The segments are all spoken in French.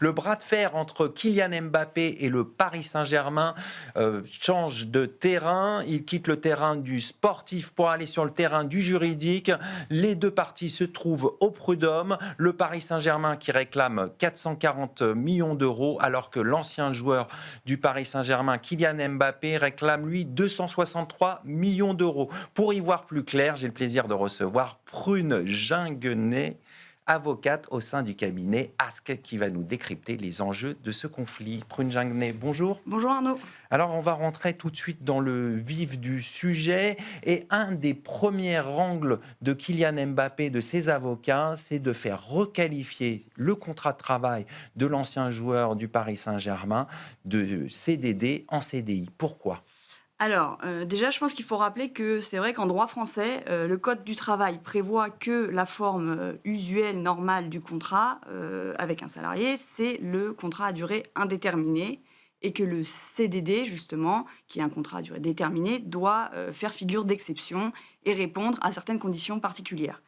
Le bras de fer entre Kylian Mbappé et le Paris Saint-Germain change de terrain. Il quitte le terrain du sportif pour aller sur le terrain du juridique. Les deux parties se trouvent au prud'homme. Le Paris Saint-Germain qui réclame 440 millions d'euros, alors que l'ancien joueur du Paris Saint-Germain, Kylian Mbappé, réclame lui 263 millions d'euros. Pour y voir plus clair, j'ai le plaisir de recevoir Prune Ginguenet, avocate au sein du cabinet Ask, qui va nous décrypter les enjeux de ce conflit. Prune Ginguenet, bonjour. Bonjour Arnaud. Alors, on va rentrer tout de suite dans le vif du sujet. Et un des premiers angles de Kylian Mbappé, de ses avocats, c'est de faire requalifier le contrat de travail de l'ancien joueur du Paris Saint-Germain de CDD en CDI. Pourquoi ? Alors, déjà, je pense qu'il faut rappeler que c'est vrai qu'en droit français, le Code du travail prévoit que la forme usuelle, normale du contrat avec un salarié, c'est le contrat à durée indéterminée, et que le CDD, justement, qui est un contrat à durée déterminée, doit faire figure d'exception et répondre à certaines conditions particulières.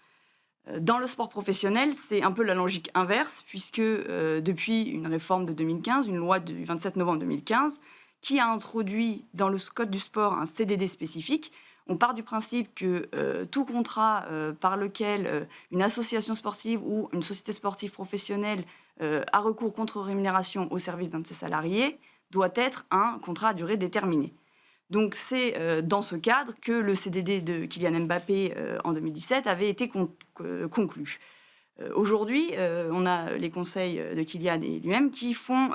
Dans le sport professionnel, c'est un peu la logique inverse, puisque depuis une réforme de 2015, une loi du 27 novembre 2015, qui a introduit dans le code du sport un CDD spécifique, on part du principe que tout contrat par lequel une association sportive ou une société sportive professionnelle a recours contre rémunération au service d'un de ses salariés doit être un contrat à durée déterminée. Donc c'est dans ce cadre que le CDD de Kylian Mbappé en 2017 avait été conclu. Aujourd'hui, on a les conseils de Kylian et lui-même qui font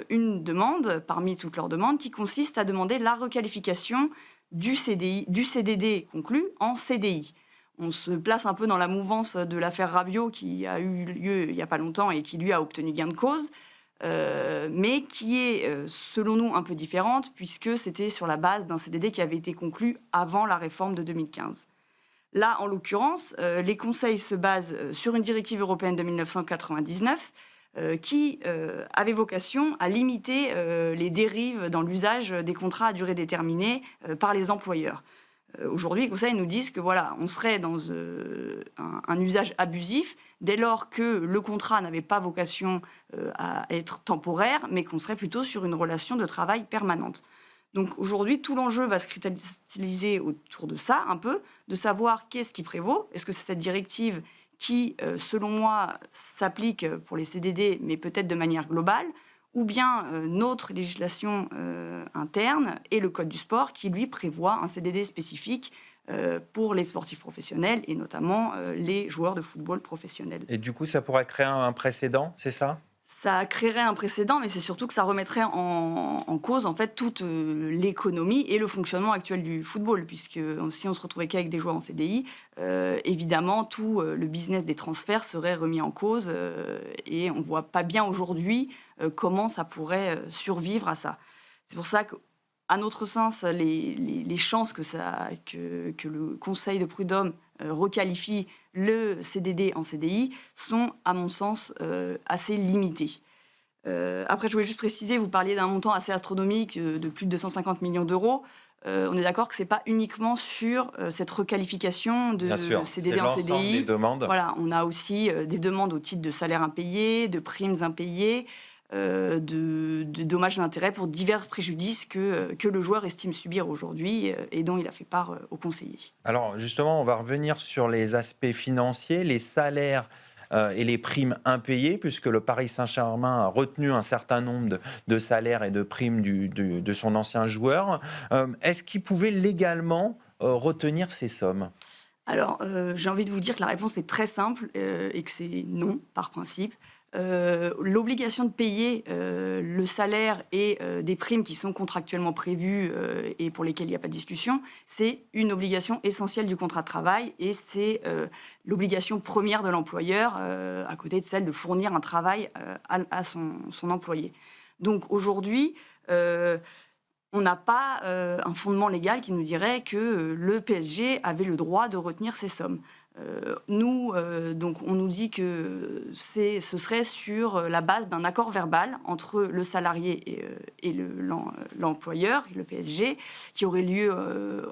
une demande, parmi toutes leurs demandes, qui consiste à demander la requalification du CDD conclu en CDI. On se place un peu dans la mouvance de l'affaire Rabiot qui a eu lieu il n'y a pas longtemps et qui, lui, a obtenu gain de cause, mais qui est, selon nous, un peu différente, puisque c'était sur la base d'un CDD qui avait été conclu avant la réforme de 2015. Là, en l'occurrence, les conseils se basent sur une directive européenne de 1999 qui avait vocation à limiter les dérives dans l'usage des contrats à durée déterminée par les employeurs. Aujourd'hui, les conseils nous disent que voilà, on serait dans un usage abusif dès lors que le contrat n'avait pas vocation à être temporaire, mais qu'on serait plutôt sur une relation de travail permanente. Donc aujourd'hui, tout l'enjeu va se cristalliser autour de ça, un peu, de savoir qu'est-ce qui prévaut. Est-ce que c'est cette directive qui, selon moi, s'applique pour les CDD, mais peut-être de manière globale, ou bien notre législation interne et le Code du sport qui, lui, prévoit un CDD spécifique pour les sportifs professionnels et notamment les joueurs de football professionnels. Et du coup, ça pourrait créer un précédent, c'est ça ? Ça créerait un précédent, mais c'est surtout que ça remettrait en cause en fait toute l'économie et le fonctionnement actuel du football, puisque si on se retrouvait qu'avec des joueurs en CDI, évidemment tout le business des transferts serait remis en cause et on ne voit pas bien aujourd'hui comment ça pourrait survivre à ça. C'est pour ça qu'à notre sens, les chances que le Conseil de prud'homme requalifie le CDD en CDI sont, à mon sens, assez limitées. Après, je voulais juste préciser, vous parliez d'un montant assez astronomique de plus de 250 millions d'euros. On est d'accord que ce n'est pas uniquement sur cette requalification de CDD en CDI. Des demandes. Voilà, on a aussi des demandes au titre de salaires impayés, de primes impayées, de dommages d'intérêt pour divers préjudices que le joueur estime subir aujourd'hui et dont il a fait part au conseiller. Alors justement, on va revenir sur les aspects financiers, les salaires et les primes impayées, puisque le Paris Saint-Germain a retenu un certain nombre de salaires et de primes de son ancien joueur. Est-ce qu'il pouvait légalement retenir ces sommes ? Alors, j'ai envie de vous dire que la réponse est très simple et que c'est non, par principe. L'obligation de payer le salaire et des primes qui sont contractuellement prévues et pour lesquelles il n'y a pas de discussion, c'est une obligation essentielle du contrat de travail et c'est l'obligation première de l'employeur à côté de celle de fournir un travail à son employé. Donc aujourd'hui, on n'a pas un fondement légal qui nous dirait que le PSG avait le droit de retenir ces sommes. Donc on nous dit que ce serait sur la base d'un accord verbal entre le salarié et l'employeur, le PSG, qui aurait lieu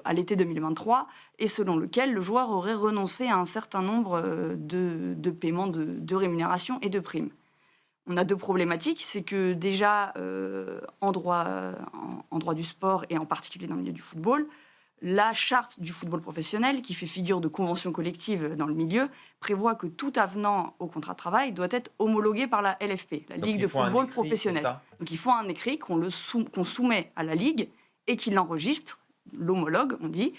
à l'été 2023, et selon lequel le joueur aurait renoncé à un certain nombre de paiements de rémunération et de primes. On a deux problématiques. C'est que déjà, en droit du sport et en particulier dans le milieu du football, la charte du football professionnel, qui fait figure de convention collective dans le milieu, prévoit que tout avenant au contrat de travail doit être homologué par la LFP, la Donc, Ligue il de faut un football écrit, c'est professionnel. ça? Donc il faut un écrit qu'on soumet à la Ligue et qu'il l'enregistre, l'homologue, on dit,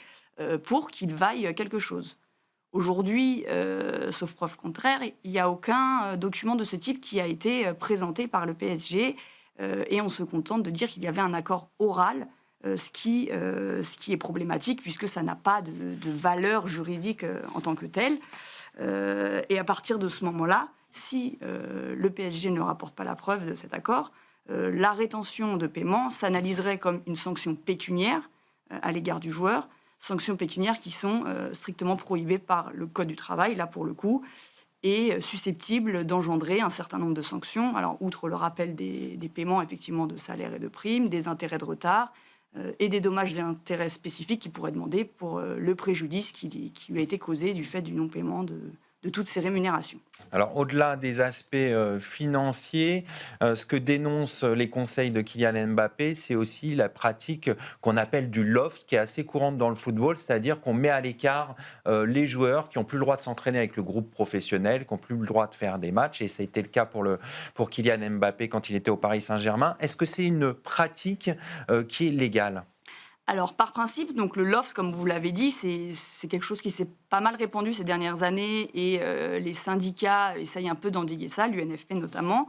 pour qu'il vaille quelque chose. Aujourd'hui, sauf preuve contraire, il n'y a aucun document de ce type qui a été présenté par le PSG et on se contente de dire qu'il y avait un accord oral, ce qui est problématique puisque ça n'a pas de valeur juridique en tant que tel. Et à partir de ce moment-là, si le PSG ne rapporte pas la preuve de cet accord, la rétention de paiement s'analyserait comme une sanction pécuniaire à l'égard du joueur, sanctions pécuniaires qui sont strictement prohibées par le Code du travail, là pour le coup, et susceptibles d'engendrer un certain nombre de sanctions. Alors, outre le rappel des paiements effectivement de salaires et de primes, des intérêts de retard et des dommages et intérêts spécifiques qui pourraient demander pour le préjudice qui lui a été causé du fait du non-paiement de toutes ces rémunérations. Alors, au-delà des aspects financiers, ce que dénoncent les conseils de Kylian Mbappé, c'est aussi la pratique qu'on appelle du loft, qui est assez courante dans le football, c'est-à-dire qu'on met à l'écart les joueurs qui n'ont plus le droit de s'entraîner avec le groupe professionnel, qui n'ont plus le droit de faire des matchs, et ça a été le cas pour Kylian Mbappé quand il était au Paris Saint-Germain. Est-ce que c'est une pratique qui est légale ? Alors, par principe, donc le loft, comme vous l'avez dit, c'est quelque chose qui s'est pas mal répandu ces dernières années et les syndicats essayent un peu d'endiguer ça, l'UNFP notamment.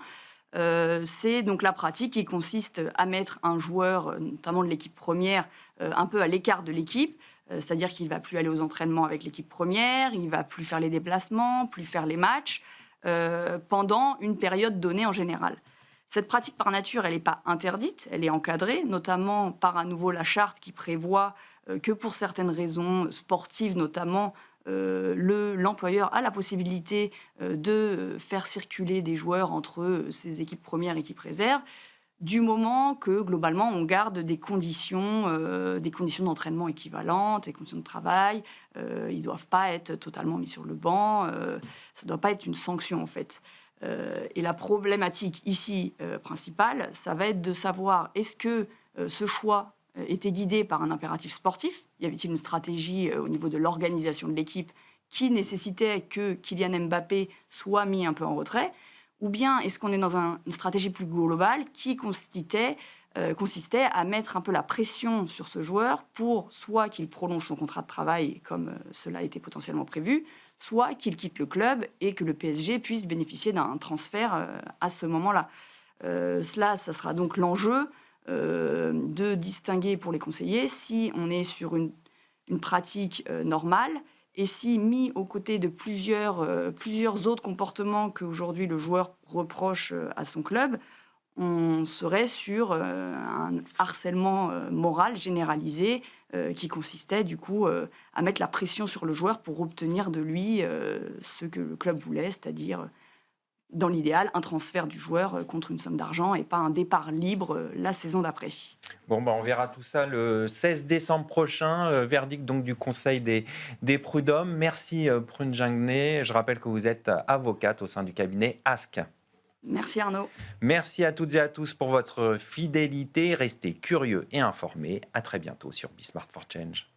C'est donc la pratique qui consiste à mettre un joueur, notamment de l'équipe première, un peu à l'écart de l'équipe. C'est-à-dire qu'il ne va plus aller aux entraînements avec l'équipe première, il ne va plus faire les déplacements, plus faire les matchs, pendant une période donnée en général. Cette pratique, par nature, elle n'est pas interdite, elle est encadrée, notamment par à nouveau la charte qui prévoit que pour certaines raisons sportives, notamment, l'employeur a la possibilité de faire circuler des joueurs entre ses équipes premières et équipes réserves, du moment que, globalement, on garde des conditions d'entraînement équivalentes, des conditions de travail. Ils ne doivent pas être totalement mis sur le banc. Ça ne doit pas être une sanction, en fait. Et la problématique ici principale, ça va être de savoir est-ce que ce choix était guidé par un impératif sportif ? Y avait-il une stratégie au niveau de l'organisation de l'équipe qui nécessitait que Kylian Mbappé soit mis un peu en retrait ? Ou bien est-ce qu'on est dans une stratégie plus globale qui consistait à mettre un peu la pression sur ce joueur pour soit qu'il prolonge son contrat de travail comme cela était potentiellement prévu, soit qu'il quitte le club et que le PSG puisse bénéficier d'un transfert à ce moment-là. Ça sera donc l'enjeu de distinguer pour les conseillers si on est sur une pratique normale et si, mis aux côtés de plusieurs autres comportements qu'aujourd'hui le joueur reproche à son club, on serait sur un harcèlement moral généralisé qui consistait du coup à mettre la pression sur le joueur pour obtenir de lui ce que le club voulait, c'est-à-dire, dans l'idéal, un transfert du joueur contre une somme d'argent et pas un départ libre la saison d'après. Bon, on verra tout ça le 16 décembre prochain, verdict donc du Conseil des prud'hommes. Merci Prune Gingnet. Je rappelle que vous êtes avocate au sein du cabinet ASC. Merci Arnaud. Merci à toutes et à tous pour votre fidélité. Restez curieux et informés. À très bientôt sur Be Smart for Change.